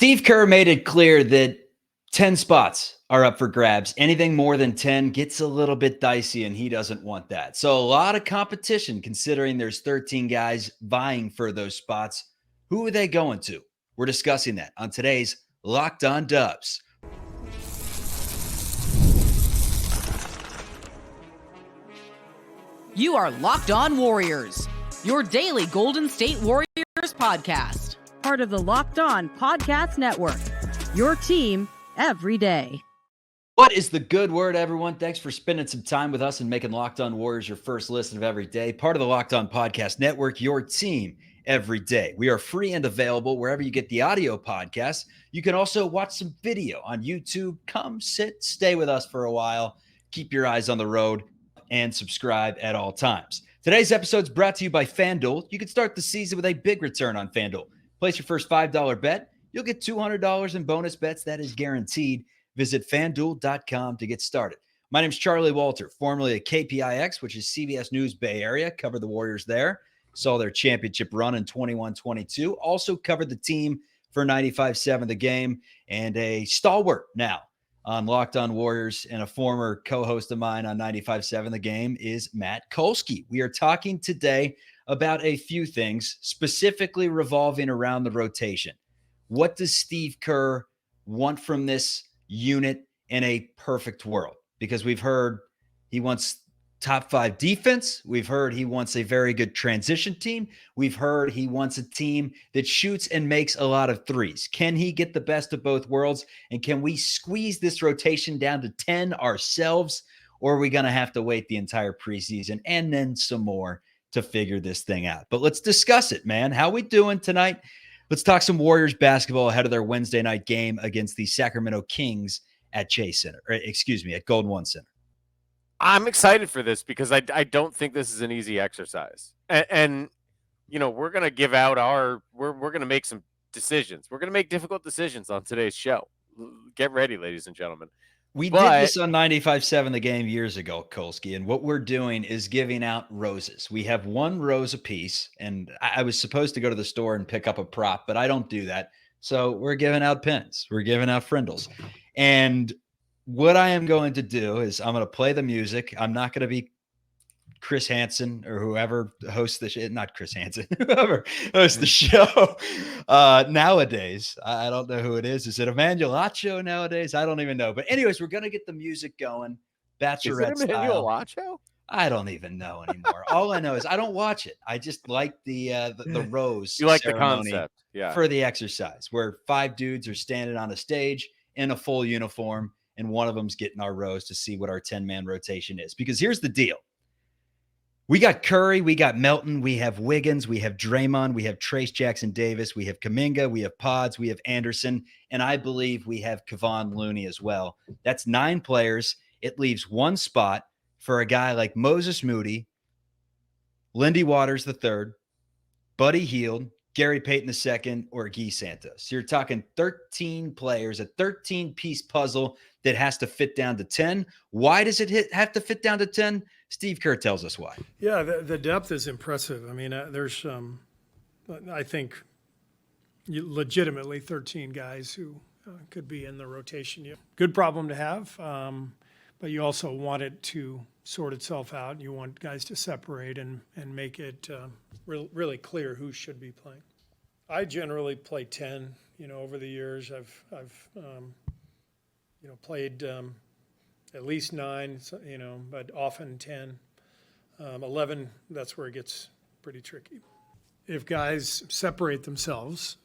Steve Kerr made it clear that 10 spots are up for grabs. Anything more than 10 gets a little bit dicey, and he doesn't want that. So a lot of competition considering there's 13 guys vying for those spots. Who are they going to? We're discussing that on today's Locked On Dubs. You are Locked On Warriors, your daily Golden State Warriors podcast. Part of the Locked On Podcast Network, your team every day. What is the good word, everyone? Thanks for spending some time with us and making Locked On Warriors your first listen of every day. Part of the Locked On Podcast Network, your team every day. We are free and available wherever you get the audio podcasts. You can also watch some video on YouTube. Come sit, stay with us for a while. Keep your eyes on the road and subscribe at all times. Today's episode is brought to you by FanDuel. You can start the season with a big return on FanDuel. Place your first $5 bet. You'll get $200 in bonus bets. That is guaranteed. Visit FanDuel.com to get started. My name is Charlie Walter, formerly at KPIX, which is CBS News Bay Area. Covered the Warriors there. Saw their championship run in 21-22. Also covered the team for 95.7 The Game. And a stalwart now on Locked On Warriors and a former co-host of mine on 95.7 The Game is Matt Kolsky. We are talking today about a few things, specifically revolving around the rotation. What does Steve Kerr want from this unit in a perfect world? Because we've heard he wants top 5 defense. We've heard he wants a very good transition team. We've heard he wants a team that shoots and makes a lot of threes. Can he get the best of both worlds? And can we squeeze this rotation down to 10 ourselves? Or are we going to have to wait the entire preseason and then some more to figure this thing out? But let's discuss it, man. How we doing tonight? Let's talk some Warriors basketball ahead of their Wednesday night game against the Sacramento Kings at at Golden One Center. I'm excited for this because I don't think this is an easy exercise. And you know, we're going to give out we're going to make some decisions. We're going to make difficult decisions on today's show. Get ready, ladies and gentlemen. We did this on 95.7 The Game years ago, Kolsky, and what we're doing is giving out roses. We have one rose apiece, and I was supposed to go to the store and pick up a prop, but I don't do that. So we're giving out pins. We're giving out frindles. And what I am going to do is I'm going to play the music. I'm not going to be Chris Hansen or whoever hosts the show, not Chris Hansen, whoever hosts the show nowadays. I don't know who it is. Is it Emmanuel Acho nowadays? I don't even know. But anyways, we're going to get the music going. Bachelorette is it Emmanuel style. Acho? I don't even know anymore. All I know is I don't watch it. I just like the rose. You like the ceremony concept, yeah, for the exercise where 5 dudes are standing on a stage in a full uniform, and one of them's getting our rose to see what our 10-man rotation is. Because here's the deal. We got Curry, we got Melton, we have Wiggins, we have Draymond, we have Trace Jackson-Davis, we have Kuminga, we have Pods, we have Anderson, and I believe we have Kevon Looney as well. That's 9 players. It leaves one spot for a guy like Moses Moody, Lindy Waters III, Buddy Hield, Gary Payton II, or Guy Santos. You're talking 13 players, a 13-piece puzzle that has to fit down to 10. Why does it have to fit down to 10? Steve Kerr tells us why. Yeah, the depth is impressive. I mean, there's, I think, legitimately 13 guys who could be in the rotation. Good problem to have, but you also want it to sort itself out. You want guys to separate and make it really clear who should be playing. I generally play 10. Over the years, I've played at least 9, but often 10. 11, that's where it gets pretty tricky. If guys separate themselves,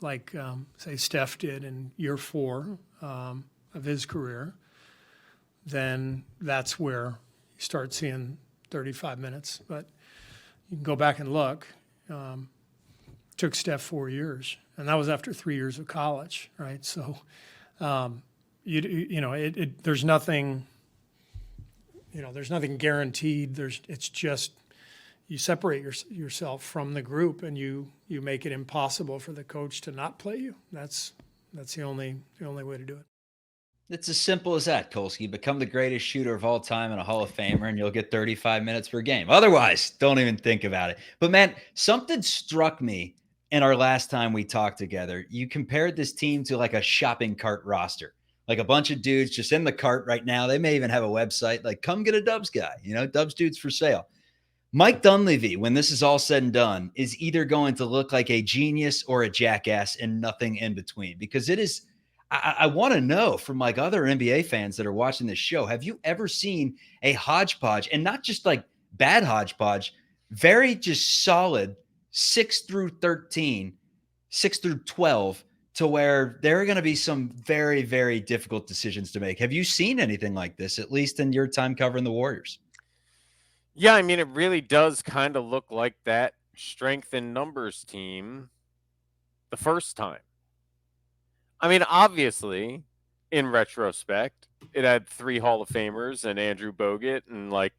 like say Steph did in year 4 of his career, then that's where you start seeing 35 minutes. But you can go back and look. Took Steph 4 years, and that was after 3 years of college, right? So, there's nothing, there's nothing guaranteed. It's just you separate yourself from the group, and you make it impossible for the coach to not play you. That's the only way to do it. It's as simple as that, Kolsky. Become the greatest shooter of all time and a Hall of Famer, and you'll get 35 minutes per game. Otherwise, don't even think about it. But, man, something struck me in our last time we talked together, you compared this team to like a shopping cart roster, like a bunch of dudes just in the cart right now. They may even have a website like, come get a Dubs guy, Dubs dudes for sale. Mike Dunleavy, when this is all said and done, is either going to look like a genius or a jackass and nothing in between, because it is. I want to know from like other NBA fans that are watching this show, have you ever seen a hodgepodge, and not just like bad hodgepodge, very just solid 6 through 13, 6 through 12, to where there are going to be some very, very difficult decisions to make? Have you seen anything like this, at least in your time covering the Warriors? Yeah, I mean, it really does kind of look like that strength in numbers team the first time. I mean, obviously, in retrospect, it had 3 Hall of Famers and Andrew Bogut and like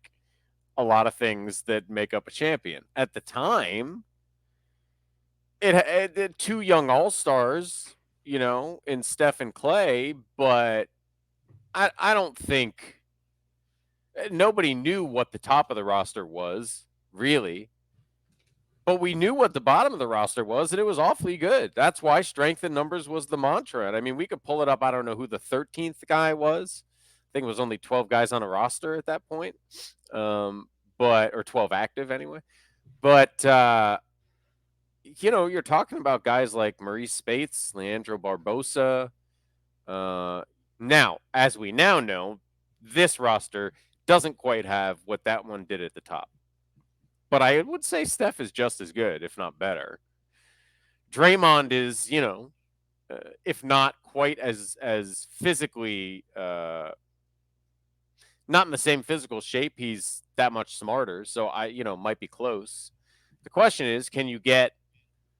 a lot of things that make up a champion. At the time, it had 2 young all-stars, in Steph and Clay, but I don't think nobody knew what the top of the roster was, really. But we knew what the bottom of the roster was, and it was awfully good. That's why strength in numbers was the mantra. And I mean, we could pull it up. I don't know who the 13th guy was. I think it was only 12 guys on a roster at that point, or 12 active anyway. But, you're talking about guys like Maurice Spates, Leandro Barbosa. Now, as we now know, this roster doesn't quite have what that one did at the top. But I would say Steph is just as good, if not better. Draymond is, if not quite as physically, not in the same physical shape, he's that much smarter. So might be close. The question is, can you get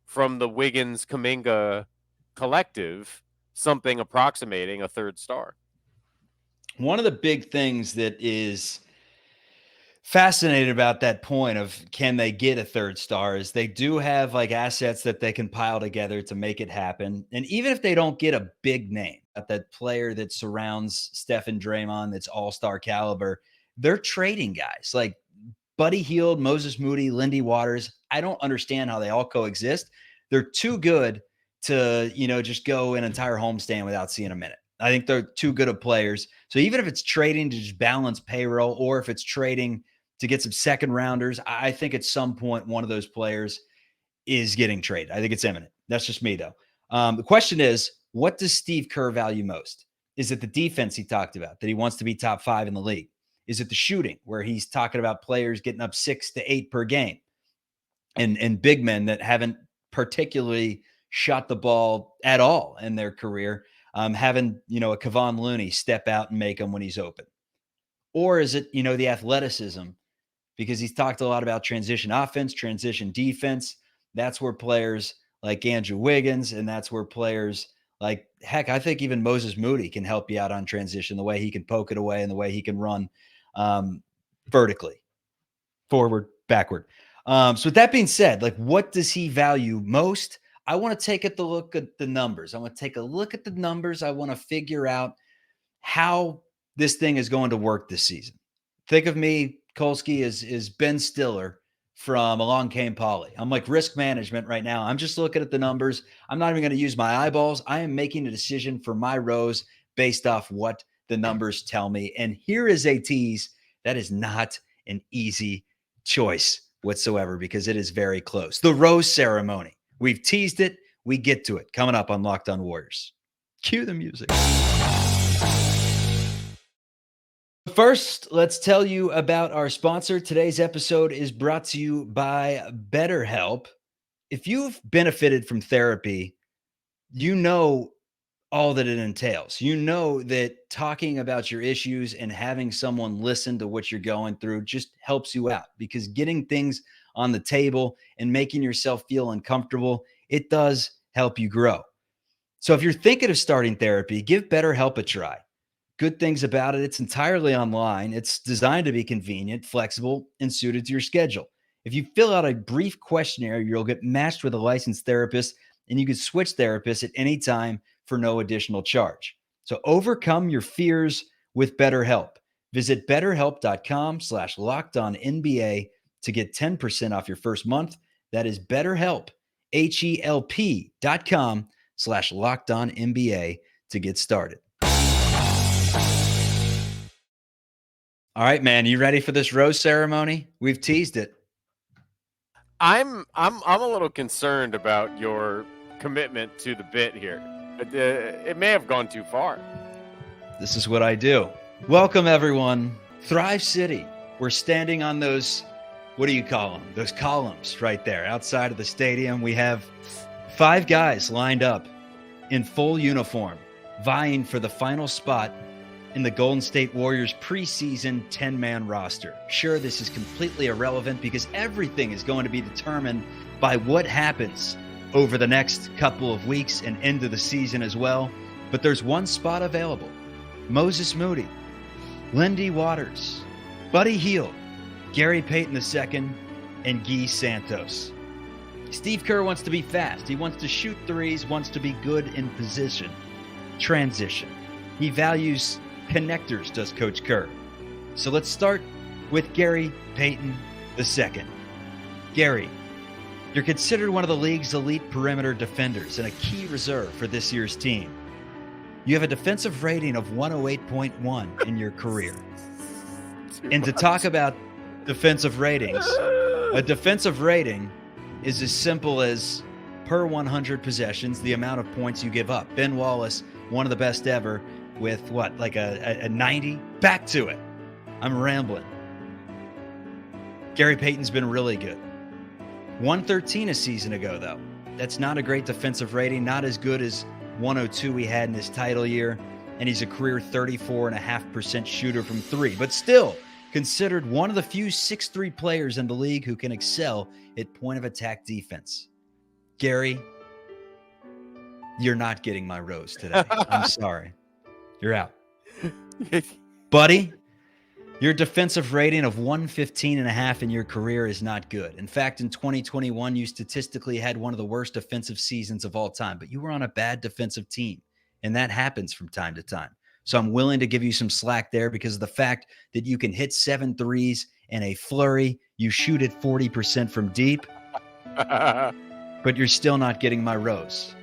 from the Wiggins Kuminga collective something approximating a third star? One of the big things that is fascinated about that point of can they get a third star is they do have like assets that they can pile together to make it happen. And even if they don't get a big name, that player that surrounds Steph and Draymond, that's all-star caliber, they're trading guys like Buddy Hield, Moses Moody, Lindy Waters. I don't understand how they all coexist. They're too good to, just go an entire homestand without seeing a minute. I think they're too good of players. So even if it's trading to just balance payroll, or if it's trading to get some second rounders, I think at some point one of those players is getting traded. I think it's imminent. That's just me, though. The question is, what does Steve Kerr value most? Is it the defense he talked about, that he wants to be top 5 in the league? Is it the shooting, where he's talking about players getting up 6 to 8 per game, and big men that haven't particularly shot the ball at all in their career, having, a Kevon Looney step out and make them when he's open? Or is it, the athleticism, because he's talked a lot about transition offense, transition defense. That's where players like Andrew Wiggins, and that's where players like, heck, I think even Moses Moody can help you out on transition, the way he can poke it away and the way he can run vertically, forward, backward. So with that being said, like, what does he value most? I want to take a look at the numbers. I want to take a look at the numbers. I want to figure out how this thing is going to work this season. Think of me, Kolsky, is Ben Stiller from Along Came Polly. I'm like risk management right now. I'm just looking at the numbers. I'm not even going to use my eyeballs. I am making a decision for my rows based off what the numbers tell me. And here is a tease that is not an easy choice whatsoever, because it is very close. The rose ceremony. We've teased it. We get to it. Coming up on Locked On Warriors. Cue the music. First, let's tell you about our sponsor. Today's episode is brought to you by BetterHelp. If you've benefited from therapy, you know all that it entails. You know that talking about your issues and having someone listen to what you're going through just helps you out, because getting things on the table and making yourself feel uncomfortable, it does help you grow. So if you're thinking of starting therapy, give BetterHelp a try. Good things about it, it's entirely online. It's designed to be convenient, flexible, and suited to your schedule. If you fill out a brief questionnaire, you'll get matched with a licensed therapist, and you can switch therapists at any time for no additional charge. So overcome your fears with BetterHelp. Visit betterhelp.com/lockedonnba to get 10% off your first month. That is BetterHelp, HELP.com/LockedOnNBA to get started. All right, man, you ready for this rose ceremony? We've teased it. I'm a little concerned about your commitment to the bit here. It may have gone too far. This is what I do. Welcome, everyone. Thrive City. We're standing on those, what do you call them? Those columns right there outside of the stadium. We have 5 guys lined up in full uniform, vying for the final spot in the Golden State Warriors preseason 10-man roster. Sure, this is completely irrelevant because everything is going to be determined by what happens over the next couple of weeks and into the season as well. But there's one spot available. Moses Moody, Lindy Waters, Buddy Hield, Gary Payton II, and Guy Santos. Steve Kerr wants to be fast. He wants to shoot threes, wants to be good in position. Transition. He values connectors, does Coach Kerr. So let's start with Gary Payton II. Gary, you're considered one of the league's elite perimeter defenders and a key reserve for this year's team. You have a defensive rating of 108.1 in your career. And to talk about defensive ratings, a defensive rating is as simple as per 100 possessions, the amount of points you give up. Ben Wallace, one of the best ever, with what, like a 90? Back to it. I'm rambling. Gary Payton's been really good. 113 a season ago, though. That's not a great defensive rating, not as good as 102 he had in his title year, and he's a career 34.5% shooter from 3, but still considered one of the few 6'3" players in the league who can excel at point of attack defense. Gary, you're not getting my rose today. I'm sorry. You're out. Buddy, your defensive rating of 115.5 in your career is not good. In fact, in 2021, you statistically had one of the worst defensive seasons of all time, but you were on a bad defensive team, and that happens from time to time. So I'm willing to give you some slack there because of the fact that you can hit 7 threes in a flurry. You shoot at 40% from deep, but you're still not getting my rose,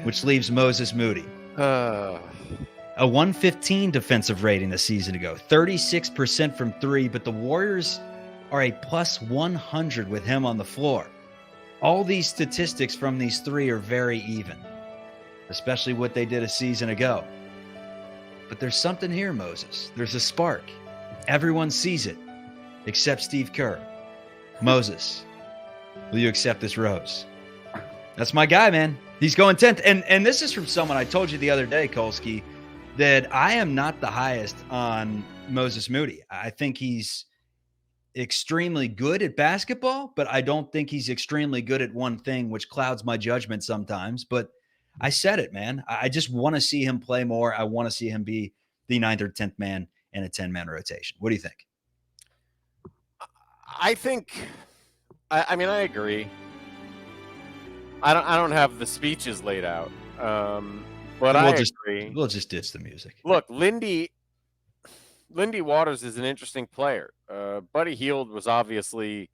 which leaves Moses Moody. A 115 defensive rating a season ago, 36% from 3, but the Warriors are a plus 100 with him on the floor. All these statistics from these 3 are very even, especially what they did a season ago. But there's something here, Moses. There's a spark. Everyone sees it, except Steve Kerr. Moses, will you accept this rose? That's my guy, man. He's going 10th. And this is from someone I told you the other day, Kolsky, that I am not the highest on Moses Moody. I think he's extremely good at basketball, but I don't think he's extremely good at one thing, which clouds my judgment sometimes. But I said it, man. I just want to see him play more. I want to see him be the 9th or 10th man in a 10-man rotation. What do you think? I think, I mean, I agree. I don't have the speeches laid out. But I agree. We'll just ditch the music. Look, Lindy Waters is an interesting player. Buddy Hield was obviously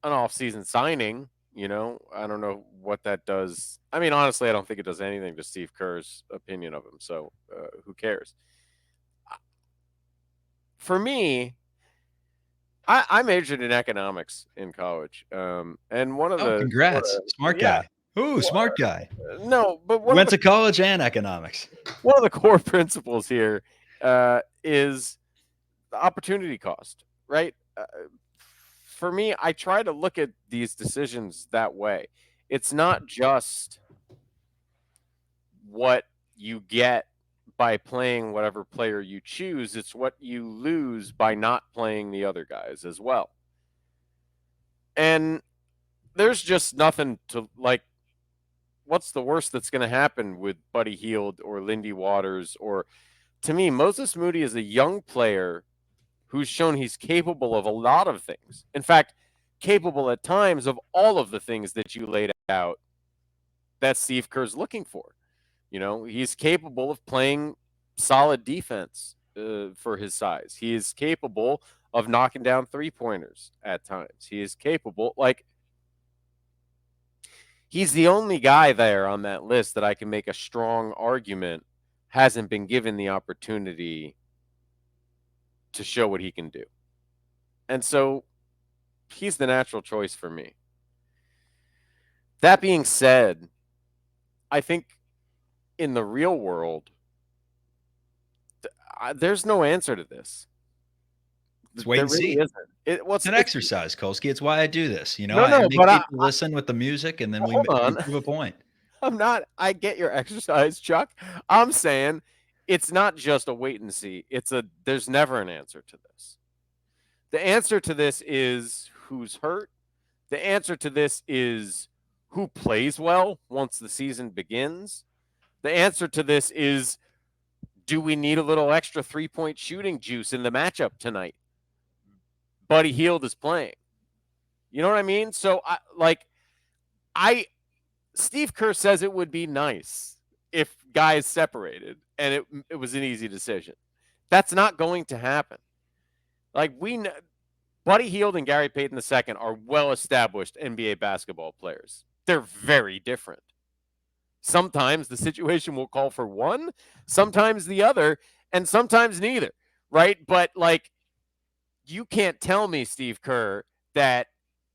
an off-season signing. You know, I don't know what that does. I mean, honestly, I don't think it does anything to Steve Kerr's opinion of him. So who cares? For me, I majored in economics in college. And one of the congrats, smart guy. Ooh, smart guy. No, but went to college and economics. One of the core principles here is the opportunity cost, right? For me, I try to look at these decisions that way. It's not just what you get by playing whatever player you choose. It's what you lose by not playing the other guys as well. And there's just nothing to like. What's the worst that's going to happen with Buddy Hield or Lindy Waters? Or to me, Moses Moody is a young player who's shown he's capable of a lot of things. In fact, capable at times of all of the things that you laid out that Steve Kerr's looking for. You know, he's capable of playing solid defense for his size. He is capable of knocking down 3-pointers at times. He is capable, like, He's the only guy there on that list that I can make a strong argument hasn't been given the opportunity to show what he can do. And so he's the natural choice for me. That being said, I think in the real world, there's no answer to this. Let's wait There and really see. isn't. It's an exercise, Kolsky. It's why I do this. No, I no, make but people listen with the music, and then we hold on. prove a point. I'm not. I get your exercise, Chuck. I'm saying it's not just a wait and see. There's never an answer to this. The answer to this is who's hurt. The answer to this is who plays well once the season begins. The answer to this is, do we need a little extra 3-point shooting juice in the matchup tonight? Buddy Hield is playing. You know what I mean? So Steve Kerr says it would be nice if guys separated and it was an easy decision. That's not going to happen. Like, we know, Buddy Hield and Gary Payton II are well-established NBA basketball players. They're very different. Sometimes the situation will call for one, sometimes the other, and sometimes neither, right? But, like, you can't tell me, Steve Kerr, that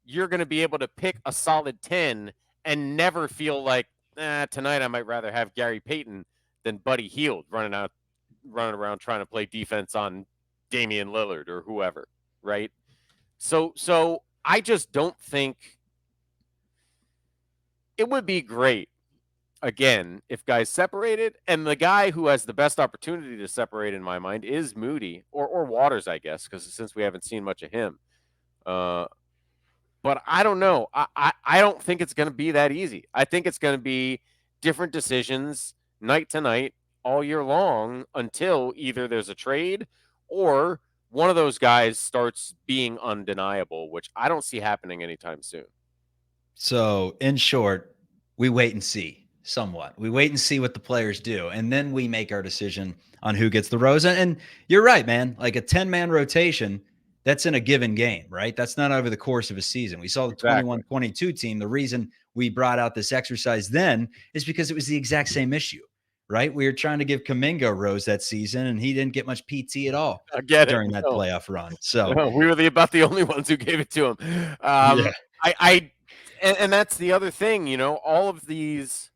you're going to be able to pick a solid 10 and never feel like, tonight I might rather have Gary Payton than Buddy Hield running around trying to play defense on Damian Lillard or whoever, right? So I just don't think it would be great, again, if guys separated, and the guy who has the best opportunity to separate in my mind is Moody or Waters, I guess, because since we haven't seen much of him. But I don't know. I don't think it's going to be that easy. I think it's going to be different decisions night to night all year long until either there's a trade or one of those guys starts being undeniable, which I don't see happening anytime soon. So, in short, we wait and see somewhat. We wait and see what the players do, and then we make our decision on who gets the rose. And you're right, man. Like a 10-man rotation, that's in a given game, right? That's not over the course of a season. We saw the 21-22 team. The reason we brought out this exercise then is because it was the exact same issue, right? We were trying to give Kuminga a rose that season, and he didn't get much PT at all during that playoff run. So we were about the only ones who gave it to him. Yeah. And that's the other thing, all of these,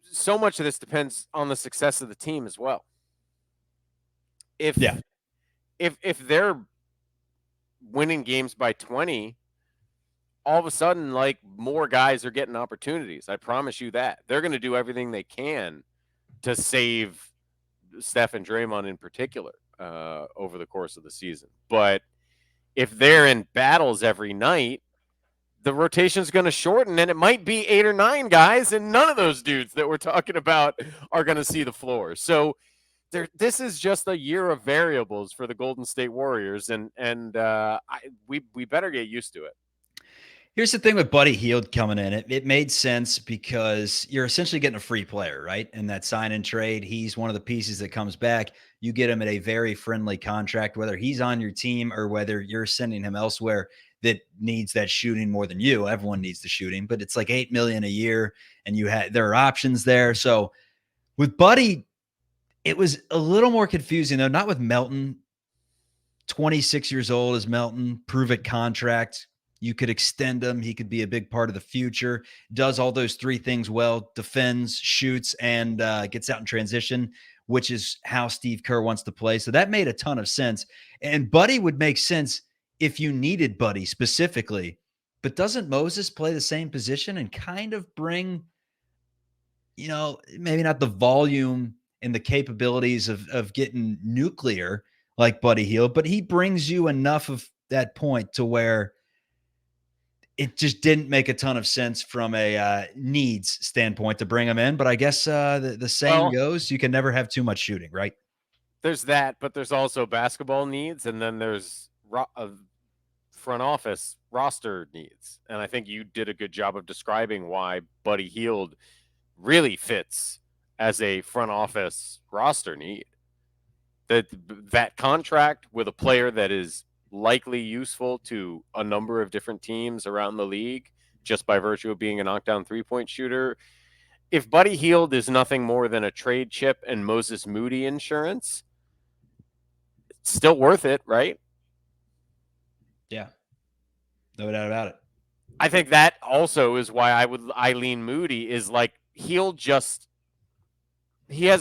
so much of this depends on the success of the team as well. If they're winning games by 20, all of a sudden, like, more guys are getting opportunities. I promise you that. They're going to do everything they can to save Steph and Draymond in particular over the course of the season. But if they're in battles every night, the rotation's going to shorten, and it might be 8 or 9 guys, and none of those dudes that we're talking about are going to see the floor. So this is just a year of variables for the Golden State Warriors, and we better get used to it. Here's the thing with Buddy Hield coming in. It made sense because you're essentially getting a free player, right? In that sign and trade, he's one of the pieces that comes back. You get him at a very friendly contract, whether he's on your team or whether you're sending him elsewhere that needs that shooting more than you. Everyone needs the shooting, but it's like $8 million a year, and there are options there. So with Buddy, it was a little more confusing though. Not with Melton. 26 years old is Melton, prove it contract. You could extend him. He could be a big part of the future. Does all those 3 things well, defends, shoots, and gets out in transition, which is how Steve Kerr wants to play. So that made a ton of sense. And Buddy would make sense if you needed Buddy specifically. But doesn't Moses play the same position and kind of bring, maybe not the volume and the capabilities of getting nuclear like Buddy Hield, but he brings you enough of that point to where it just didn't make a ton of sense from a needs standpoint to bring him in. But I guess the saying goes, you can never have too much shooting, right? There's that, but there's also basketball needs, and then there's front office roster needs. And I think you did a good job of describing why Buddy Hield really fits as a front office roster need. That contract with a player that is likely useful to a number of different teams around the league just by virtue of being a knockdown three-point shooter. If Buddy Hield is nothing more than a trade chip and Moses Moody insurance, it's still worth it, right? Yeah. No doubt about it. I think that also is why I lean Moody is like he has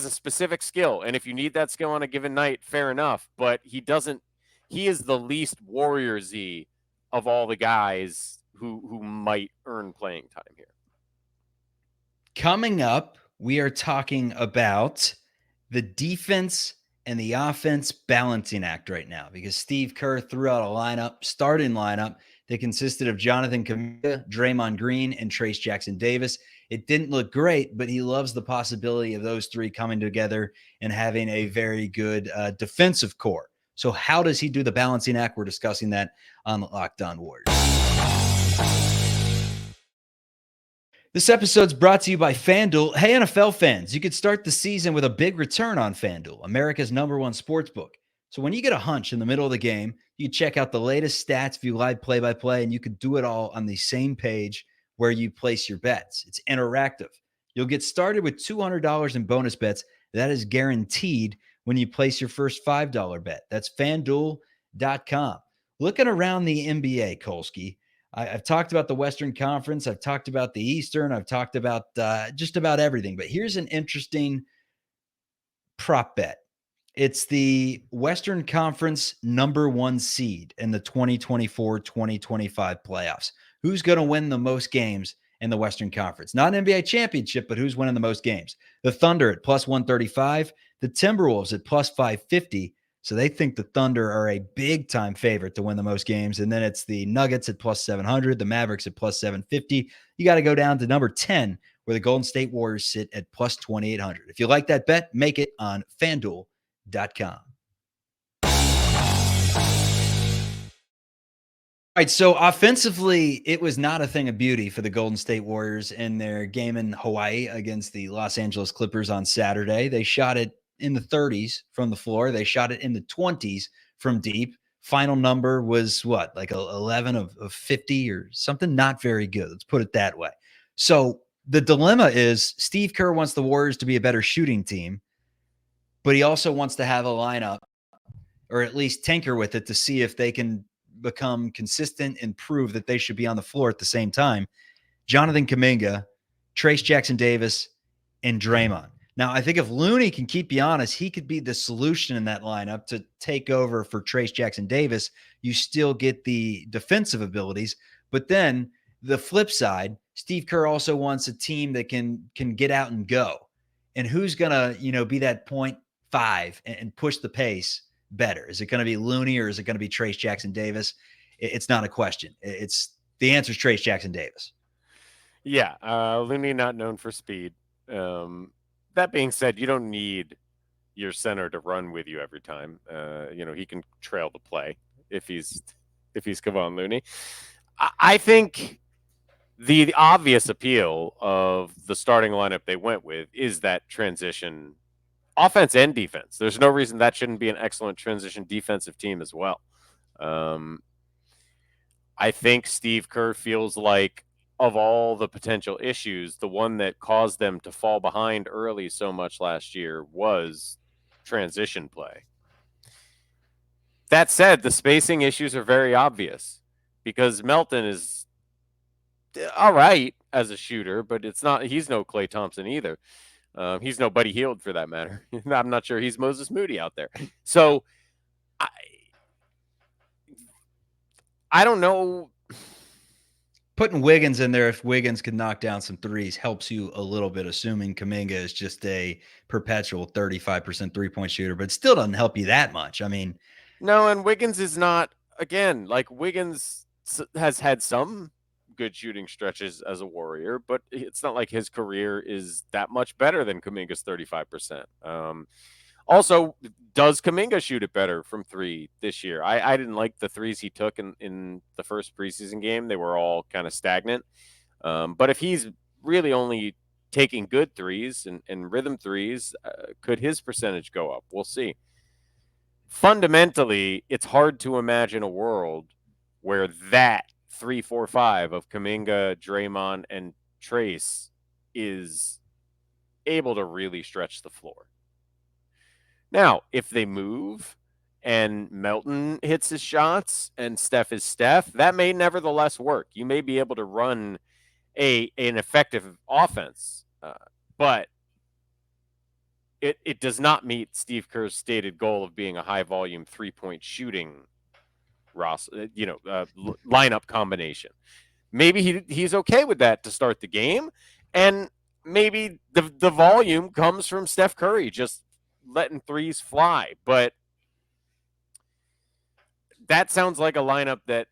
a specific skill, and if you need that skill on a given night, fair enough. But he is the least Warriors-y of all the guys who might earn playing time here. Coming up, we are talking about the defense and the offense balancing act right now because Steve Kerr threw out a starting lineup that consisted of Jonathan Kuminga, Draymond Green, and Trace Jackson Davis. It didn't look great, but he loves the possibility of those three coming together and having a very good defensive core. So how does he do the balancing act? We're discussing that on the Locked On Warriors. This episode's brought to you by FanDuel. Hey, NFL fans, you could start the season with a big return on FanDuel, America's #1 sportsbook. So when you get a hunch in the middle of the game, you check out the latest stats, view live play-by-play, and you could do it all on the same page where you place your bets. It's interactive. You'll get started with $200 in bonus bets. That is guaranteed when you place your first $5 bet. That's FanDuel.com. Looking around the NBA, Kolsky, I've talked about the Western Conference. I've talked about the Eastern. I've talked about just about everything. But here's an interesting prop bet. It's the Western Conference #1 seed in the 2024-2025 playoffs. Who's going to win the most games in the Western Conference? Not an NBA championship, but who's winning the most games? The Thunder at +135, the Timberwolves at +550. So they think the Thunder are a big-time favorite to win the most games. And then it's the Nuggets at +700, the Mavericks at +750. You got to go down to number 10, where the Golden State Warriors sit at +2,800. If you like that bet, make it on FanDuel.com. All right, so offensively, it was not a thing of beauty for the Golden State Warriors in their game in Hawaii against the Los Angeles Clippers on Saturday. They shot it in the 30s from the floor. They shot it in the 20s from deep. Final number was what, like 11 of 50 or something? Not very good. Let's put it that way. So the dilemma is Steve Kerr wants the Warriors to be a better shooting team, but he also wants to have a lineup or at least tinker with it to see if they can become consistent and prove that they should be on the floor at the same time. Jonathan Kuminga, Trace Jackson Davis, and Draymond. Now, I think if Looney can keep you honest, he could be the solution in that lineup to take over for Trace Jackson Davis. You still get the defensive abilities, but then the flip side, Steve Kerr also wants a team that can get out and go. And who's going to, be that 0.5 and push the pace better? Is it going to be Looney or is it going to be Trace Jackson Davis? It's not a question. The answer is Trace Jackson Davis. Yeah, Looney not known for speed. That being said, you don't need your center to run with you every time. He can trail the play if he's Kevon Looney. I think the obvious appeal of the starting lineup they went with is that transition offense and defense. There's no reason that shouldn't be an excellent transition defensive team as well. I think Steve Kerr feels like of all the potential issues, the one that caused them to fall behind early so much last year was transition play. That said, the spacing issues are very obvious because Melton is all right as a shooter, but he's no Klay Thompson either. He's no Buddy Hield for that matter. I'm not sure he's Moses Moody out there. So I don't know. Putting Wiggins in there, if Wiggins can knock down some threes, helps you a little bit, assuming Kuminga is just a perpetual 35% three-point shooter, but it still doesn't help you that much. I mean, no, and Wiggins is not, again, like Wiggins has had some good shooting stretches as a Warrior, but it's not like his career is that much better than Kuminga's 35%. Also, does Kuminga shoot it better from three this year? I didn't like the threes he took in the first preseason game. They were all kind of stagnant. But if he's really only taking good threes and rhythm threes, could his percentage go up? We'll see. fundamentally, it's hard to imagine a world where that 3-4-5 of Kuminga, Draymond, and Trace is able to really stretch the floor. Now, if they move and Melton hits his shots and Steph is Steph, that may nevertheless work. You may be able to run an effective offense, but it does not meet Steve Kerr's stated goal of being a high volume 3-point shooting lineup combination. Maybe he's okay with that to start the game, and maybe the volume comes from Steph Curry just letting threes fly. But that sounds like a lineup that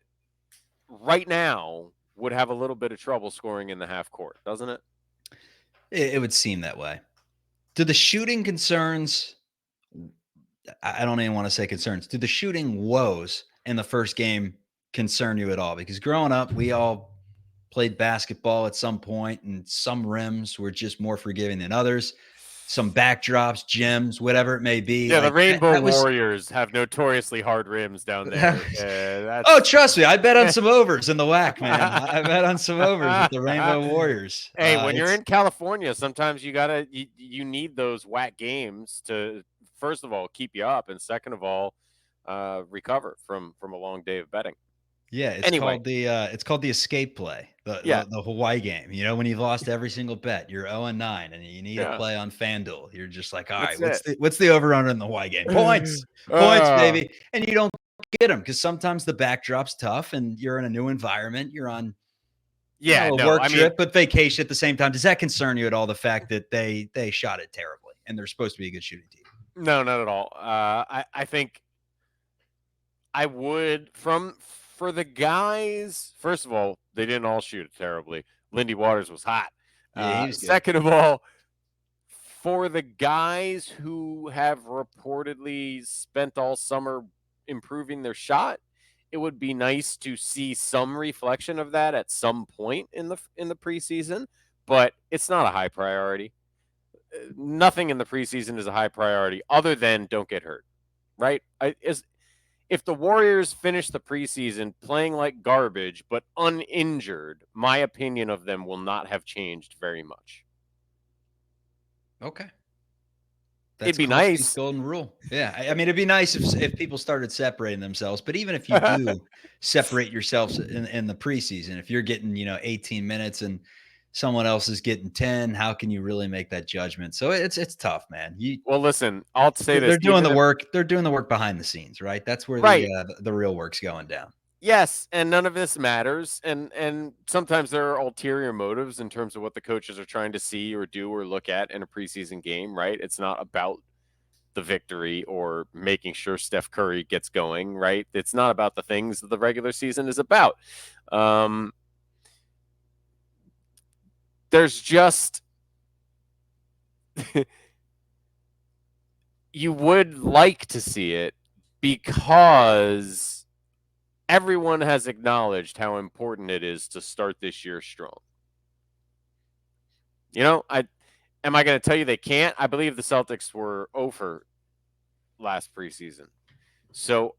right now would have a little bit of trouble scoring in the half court, doesn't it? It would seem that way. Do the shooting concerns, I don't even want to say concerns, do the shooting woes in the first game concern you at all? Because growing up, we all played basketball at some point, and some rims were just more forgiving than others. Some backdrops, gyms, whatever it may be. Yeah, the Like Rainbow that was Warriors have notoriously hard rims down there. Oh, trust me, I bet on some overs in the WAC, man. I bet on some overs with the Rainbow Warriors. Hey, when you're in California, sometimes you need those WAC games to, first of all, keep you up, and second of all, recover from a long day of betting. Yeah, it's called the escape play, the Hawaii game. You know, when you've lost every single bet, you're 0-9, and you need a play on FanDuel. You're just like, all right, what's the over under in the Hawaii game? Points, baby, and you don't get them because sometimes the backdrop's tough, and you're in a new environment. You're on a work trip, but vacation at the same time. Does that concern you at all? The fact that they shot it terribly, and they're supposed to be a good shooting team. No, not at all. I think I would for the guys. First of all, they didn't all shoot it terribly. Lindy Waters was hot. Yeah, he was second of all, for the guys who have reportedly spent all summer improving their shot, it would be nice to see some reflection of that at some point in the preseason, but it's not a high priority. Nothing in the preseason is a high priority other than don't get hurt, right? If the Warriors finish the preseason playing like garbage but uninjured, my opinion of them will not have changed very much. Okay. It'd be nice. Golden rule. Yeah. I mean, it'd be nice if people started separating themselves. But even if you do separate yourselves in the preseason, if you're getting, 18 minutes and someone else is getting 10, how can you really make that judgment? So it's tough, man. Well, listen, I'll say this. They're doing the work. They're doing the work behind the scenes, right? That's where the real work's going down. Yes, and none of this matters. And sometimes there are ulterior motives in terms of what the coaches are trying to see or do or look at in a preseason game, right? It's not about the victory or making sure Steph Curry gets going, right? It's not about the things that the regular season is about. There's just you would like to see it because everyone has acknowledged how important it is to start this year strong. Am I going to tell you they can't? I believe the Celtics were over last preseason. So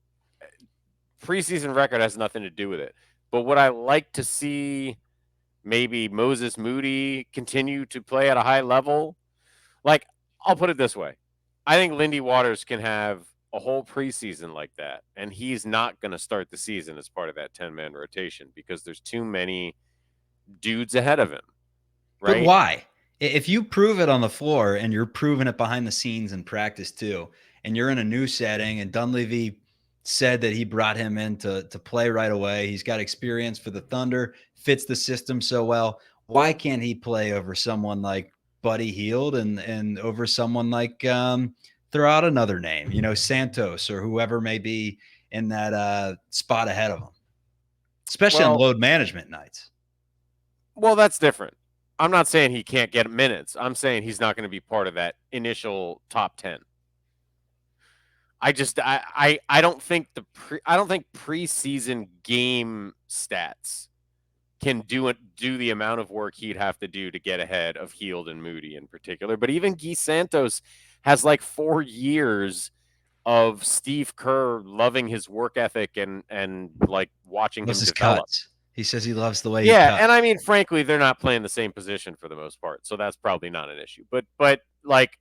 preseason record has nothing to do with it. But would I like to see maybe Moses Moody continue to play at a high level? Like, I'll put it this way. I think Lindy Waters can have a whole preseason like that, and he's not going to start the season as part of that 10-man rotation because there's too many dudes ahead of him. Right? But why? If you prove it on the floor and you're proving it behind the scenes in practice too, and you're in a new setting, and Dunleavy said that he brought him in to play right away. He's got experience for the Thunder, fits the system so well. Why can't he play over someone like Buddy Hield and over someone like throw out another name, Santos or whoever may be in that spot ahead of him, especially on load management nights? Well, that's different. I'm not saying he can't get minutes. I'm saying he's not going to be part of that initial top 10. I don't think preseason game stats can do the amount of work he'd have to do to get ahead of Hield and Moody in particular. But even Guy Santos has like 4 years of Steve Kerr loving his work ethic and like watching Loves him his develop. cuts. He says he loves the way he Yeah, cuts. and I mean, frankly, they're not playing the same position for the most part, so that's probably not an issue. But like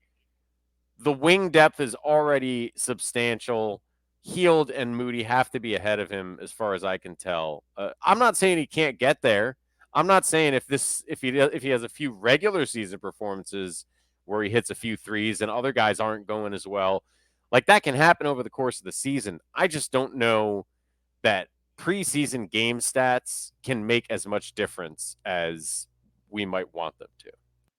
the wing depth is already substantial. Hield and Moody have to be ahead of him as far as I can tell. I'm not saying he can't get there. I'm not saying if he has a few regular season performances where he hits a few threes and other guys aren't going as well, like that can happen over the course of the season. I just don't know that preseason game stats can make as much difference as we might want them to.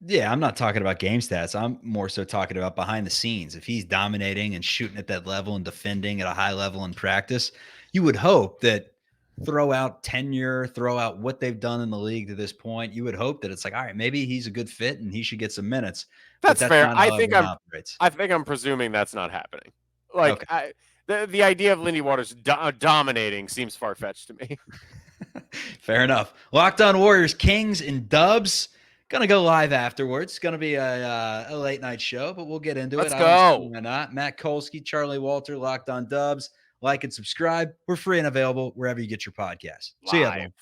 Yeah, I'm not talking about game stats. I'm more so talking about behind the scenes. If he's dominating and shooting at that level and defending at a high level in practice, you would hope that throw out tenure, throw out what they've done in the league to this point. You would hope that it's like, all right, maybe he's a good fit and he should get some minutes. But That's that's fair. not how everyone operates. I think I'm presuming that's not happening. Like Okay. the idea of Lindy Waters dominating seems far fetched to me. Fair enough. Locked On Warriors, Kings, and Dubs. Gonna go live afterwards. Gonna be a late night show, but we'll get into Let's it. I don't see go. why not. Matt Kolsky, Charlie Walter, Locked On Dubs. Like and subscribe. We're free and available wherever you get your podcasts. See you, everyone. Live.